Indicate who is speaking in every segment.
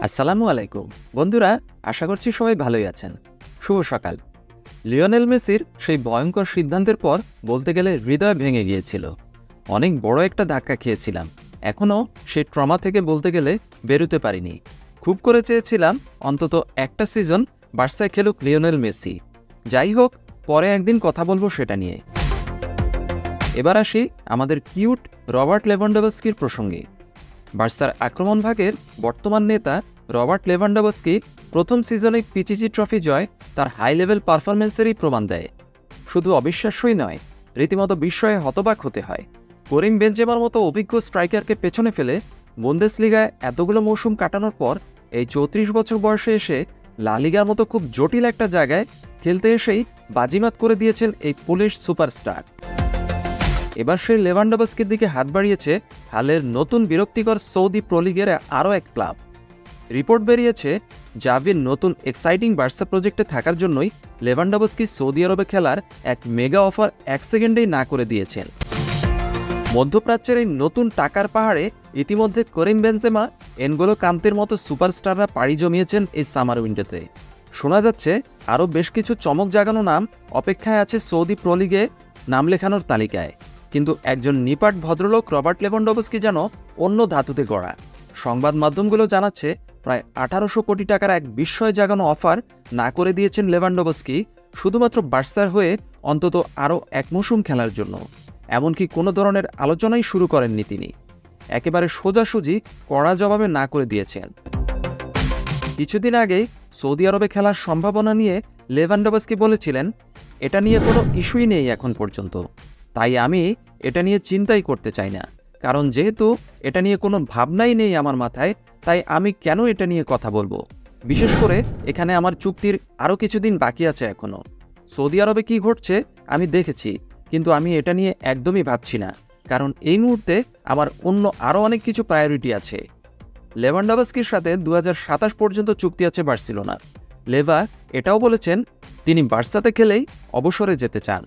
Speaker 1: আসসালামু আলাইকুম বন্ধুরা, আশা করছি সবাই ভালোই আছেন। শুভ সকাল। লিওনেল মেসির সেই ভয়ঙ্কর সিদ্ধান্তের পর বলতে গেলে হৃদয় ভেঙে গিয়েছিল। অনেক বড় একটা ধাক্কা খেয়েছিলাম। এখনও সেই ট্রমা থেকে বলতে গেলে বেরোতে পারিনি। খুব করে চেয়েছিলাম অন্তত একটা সিজন বার্সায় খেলুক লিওনেল মেসি। যাই হোক, পরে একদিন কথা বলবো সেটা নিয়ে। এবার আসি আমাদের কিউট রবার্ট লেভানডোভস্কির প্রসঙ্গে। বার্সার আক্রমণ ভাগের বর্তমান নেতা রবার্ট লেভানডোভস্কি প্রথম সিজনে পিচিচি ট্রফি জয় তার হাই লেভেল পারফরমেন্সেরই প্রমাণ দেয়। শুধু অবিশ্বাস্যই নয়, রীতিমতো বিস্ময়ে হতবাক হতে হয়। করিম বেনজেমার মতো অভিজ্ঞ স্ট্রাইকারকে পেছনে ফেলে বুন্দেসলিগায় এতগুলো মৌসুম কাটানোর পর এই 34 বছর বয়সে এসে লা লিগার মতো খুব জটিল একটা জায়গায় খেলতে এসেই বাজিমাত করে দিয়েছেন এই পুলিশ সুপারস্টার। এবার সেই লেভানডোভস্কির দিকে হাত বাড়িয়েছে হালের নতুন বিরক্তিকর সৌদি প্রো লিগের আরও এক ক্লাব। রিপোর্ট বেরিয়েছে জাভির নতুন এক্সাইটিং বার্সা প্রজেক্টে থাকার জন্যই লেভানডোভস্কি সৌদি আরবে খেলার এক মেগা অফার এক সেকেন্ডেই না করে দিয়েছেন। মধ্যপ্রাচ্যের এই নতুন টাকার পাহাড়ে ইতিমধ্যে করিম বেনজেমা, এনগোলো কান্তের মতো সুপারস্টাররা পাড়ি জমিয়েছেন এই সামার উইন্ডোতে। শোনা যাচ্ছে আরও বেশ কিছু চমক জাগানো নাম অপেক্ষায় আছে সৌদি প্রো লিগে নাম লেখানোর তালিকায়। কিন্তু একজন নিপাট ভদ্রলোক রবার্ট লেভানডোভস্কি যেন অন্য ধাতুতে গড়া। সংবাদ মাধ্যমগুলো জানাচ্ছে প্রায় 1800 কোটি টাকার এক বিস্ময় জাগানো অফার না করে দিয়েছেন লেভানডোভস্কি শুধুমাত্র বার্সার হয়ে অন্তত আরও এক মৌসুম খেলার জন্য। এমনকি কোনো ধরনের আলোচনাই শুরু করেননি তিনি। একেবারে সোজাসুজি কড়া জবাবে না করে দিয়েছেন। কিছুদিন আগেই সৌদি আরবে খেলার সম্ভাবনা নিয়ে লেভানডোভস্কি বলেছিলেন, এটা নিয়ে কোনো ইস্যুই নেই এখন পর্যন্ত, তাই আমি এটা নিয়ে চিন্তাই করতে চাই না। কারণ যেহেতু এটা নিয়ে কোনো ভাবনাই নেই আমার মাথায়, তাই আমি কেন এটা নিয়ে কথা বলবো। বিশেষ করে এখানে আমার চুক্তির আরও কিছুদিন বাকি আছে এখনও। সৌদি আরবে কি ঘটছে আমি দেখেছি, কিন্তু আমি এটা নিয়ে একদমই ভাবছি না, কারণ এই মুহূর্তে আমার অন্য আরও অনেক কিছু প্রায়োরিটি আছে। লেভানডোভস্কির সাথে 2027 পর্যন্ত চুক্তি আছে বার্সেলোনার। লেভা এটাও বলেছেন তিনি বার্সাতে খেলেই অবসরে যেতে চান।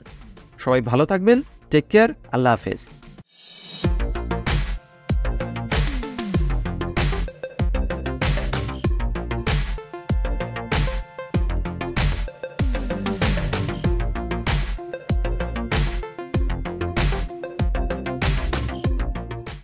Speaker 1: সবাই ভালো থাকবেন। Take care. আল্লাহ হাফেজ।